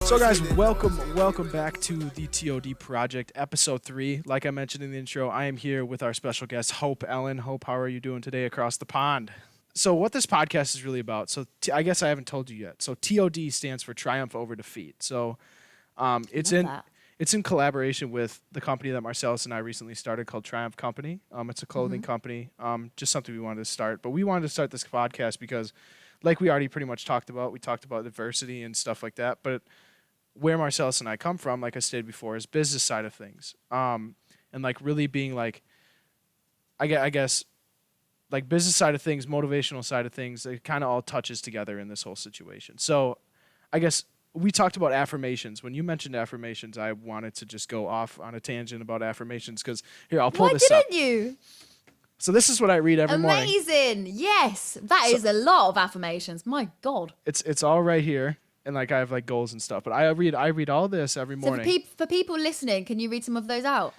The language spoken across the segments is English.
So guys, welcome back to the T.O.D. Project, episode 3. Like I mentioned in the intro, I am here with our special guest, Hope Ellen. Hope, how are you doing today across the pond? So what this podcast is really about, I guess I haven't told you yet. So T.O.D. stands for Triumph Over Defeat. So it's in collaboration with the company that Marcellus and I recently started called Triumph Company. It's a clothing company, just something we wanted to start. But we wanted to start this podcast because, like we already pretty much talked about, we talked about diversity and stuff like that. But where Marcellus and I come from, like I stated before, is business side of things. And like really being like, I guess, like business side of things, motivational side of things, it kind of all touches together in this whole situation. So I guess we talked about affirmations. When you mentioned affirmations, I wanted to just go off on a tangent about affirmations because here, I'll pull this up. Why didn't you? So this is what I read every morning. Amazing. Yes. That is a lot of affirmations. My God. It's all right here. And like I have like goals and stuff, but I read all this every morning. So for people listening, can you read some of those out?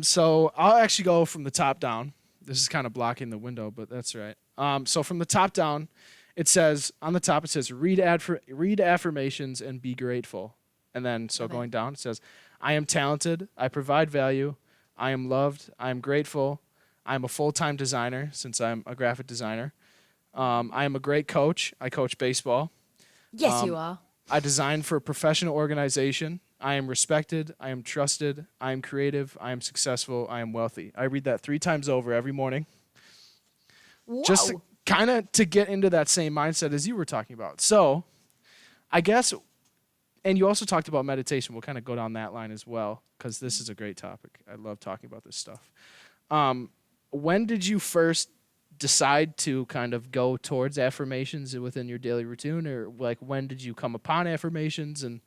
So I'll actually go from the top down. This is kind of blocking the window, but that's right. So from the top down, it says on the top read affirmations and be grateful. And then going down, it says, I am talented, I provide value, I am loved, I am grateful, I am a full-time designer since I'm a graphic designer. I am a great coach. I coach baseball. Yes, you are. I design for a professional organization. I am respected. I am trusted. I am creative. I am successful. I am wealthy. I read that 3 times over every morning. Whoa. Just kind of to get into that same mindset as you were talking about. So I guess, and you also talked about meditation. We'll kind of go down that line as well because this is a great topic. I love talking about this stuff. When did you first decide to kind of go towards affirmations within your daily routine, or like when did you come upon affirmations and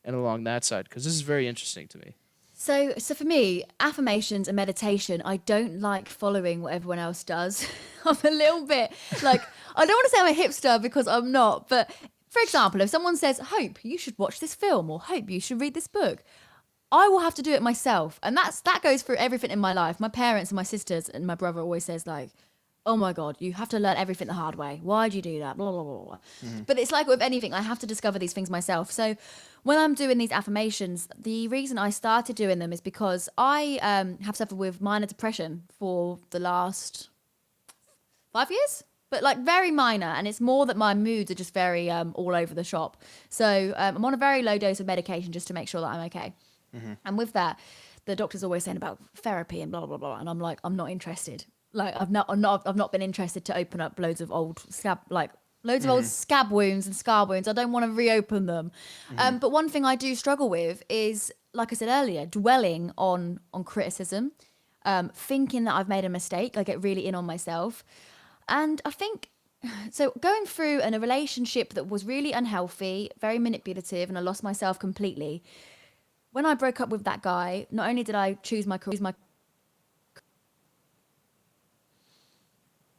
along that side? Because this is very interesting to me. So for me, affirmations and meditation, I don't like following what everyone else does. I'm a little bit like, I don't want to say I'm a hipster because I'm not, but for example, if someone says, Hope, you should watch this film, or Hope, you should read this book, I will have to do it myself. And that goes through everything in my life. My parents and my sisters and my brother always says like, oh my God, you have to learn everything the hard way. Why'd you do that? Blah, blah, blah, blah. But it's like with anything, I have to discover these things myself. So when I'm doing these affirmations, the reason I started doing them is because I have suffered with minor depression for the last 5 years, but like very minor. And it's more that my moods are just very all over the shop. So I'm on a very low dose of medication just to make sure that I'm okay. And with that, the doctor's always saying about therapy and blah, blah, blah. And I'm like, I'm not interested. Like I've not been interested to open up loads of old scab wounds and scar wounds. I don't want to reopen them. But one thing I do struggle with is, like I said earlier, dwelling on criticism, thinking that I've made a mistake. I get really in on myself, and I think so. Going through a relationship that was really unhealthy, very manipulative, and I lost myself completely. When I broke up with that guy, not only did I choose my career,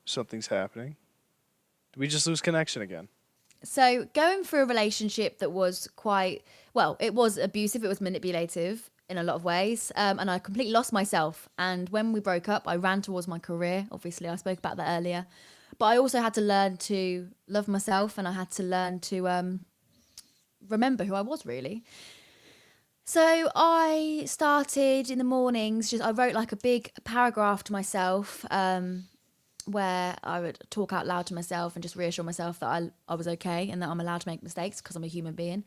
Something's happening. Did we just lose connection again? So going through a relationship that was it was abusive, it was manipulative in a lot of ways, and I completely lost myself. And when we broke up, I ran towards my career. Obviously, I spoke about that earlier. But I also had to learn to love myself, and I had to learn to remember who I was, really. So I started in the mornings, I wrote like a big paragraph to myself, where I would talk out loud to myself and just reassure myself that I was okay and that I'm allowed to make mistakes because I'm a human being.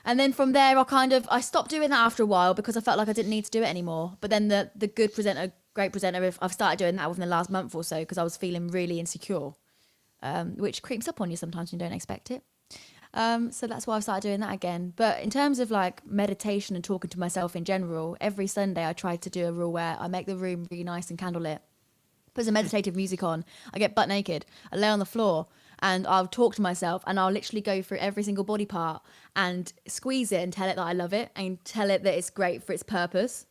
And then from there, I stopped doing that after a while because I felt like I didn't need to do it anymore. But then the good presenter, great presenter, I've started doing that within the last month or so because I was feeling really insecure, which creeps up on you sometimes when you don't expect it. So that's why I've started doing that again. But in terms of like meditation and talking to myself in general, every Sunday I try to do a rule where I make the room really nice and candlelit. Put some meditative music on. I get butt naked. I lay on the floor and I'll talk to myself and I'll literally go through every single body part and squeeze it and tell it that I love it and tell it that it's great for its purpose.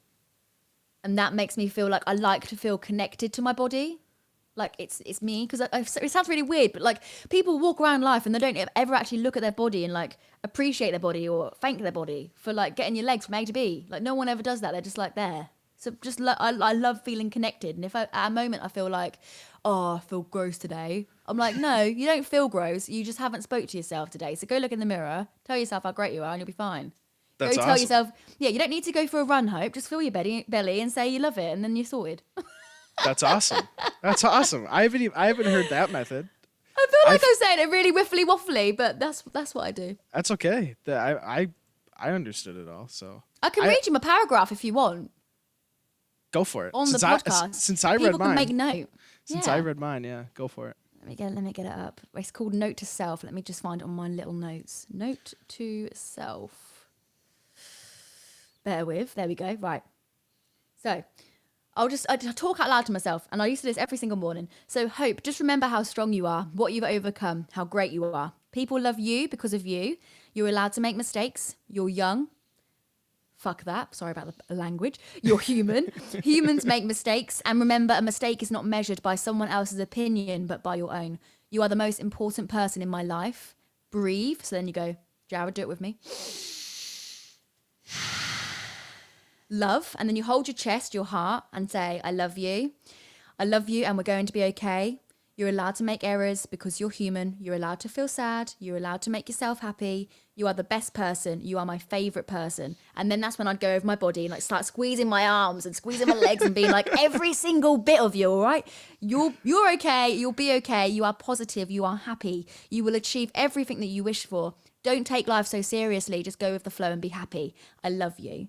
And that makes me feel like I like to feel connected to my body. Like it's me, because it sounds really weird, but like people walk around life and they don't ever actually look at their body and like appreciate their body or thank their body for like getting your legs from A to B. Like no one ever does that. They're just like there. So just I love feeling connected. And if at a moment I feel like, oh, I feel gross today, I'm like, no, you don't feel gross. You just haven't spoke to yourself today. So go look in the mirror, tell yourself how great you are, and you'll be fine. That's Go awesome. tell yourself, yeah, you don't need to go for a run, Hope. Just feel your belly and say you love it, and then you're sorted. That's awesome. That's awesome. I haven't heard that method. I feel like I'm saying it really whiffly waffly, but that's what I do. That's okay. I understood it all. So I can read you my paragraph if you want go for it. on the Since podcast. Since I People read can mine. make note. Since Yeah. I read mine, yeah, go for it. Let me get it up. It's called Note to Self. Let me just find it on my little notes. Note to Self. Bear with. There we go. Right. So I talk out loud to myself, and I used to do this every single morning. So Hope, just remember how strong you are, what you've overcome, how great you are. People love you because of you. You're allowed to make mistakes. You're young. Fuck that. Sorry about the language. You're human. Humans make mistakes. And remember, a mistake is not measured by someone else's opinion, but by your own. You are the most important person in my life. Breathe. So then you go, Jared, do it with me. Love. And then you hold your chest, your heart, and say, I love you. I love you, and we're going to be okay. You're allowed to make errors because you're human. You're allowed to feel sad. You're allowed to make yourself happy. You are the best person. You are my favorite person. And then that's when I'd go over my body and like start squeezing my arms and squeezing my legs and being like, every single bit of you, all right? You're okay. You'll be okay. You are positive. You are happy. You will achieve everything that you wish for. Don't take life so seriously. Just go with the flow and be happy. I love you.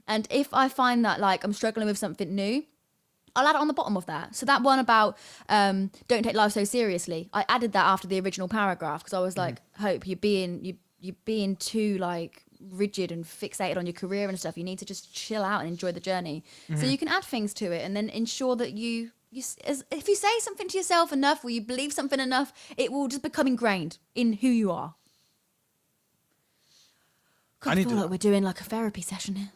And if I find that like I'm struggling with something new, I'll add it on the bottom of that. So that one about don't take life so seriously, I added that after the original paragraph because I was like, Hope, you're being too like rigid and fixated on your career and stuff. You need to just chill out and enjoy the journey. So you can add things to it and then ensure that if you say something to yourself enough or you believe something enough, it will just become ingrained in who you are. God, I feel like we're doing like a therapy session here.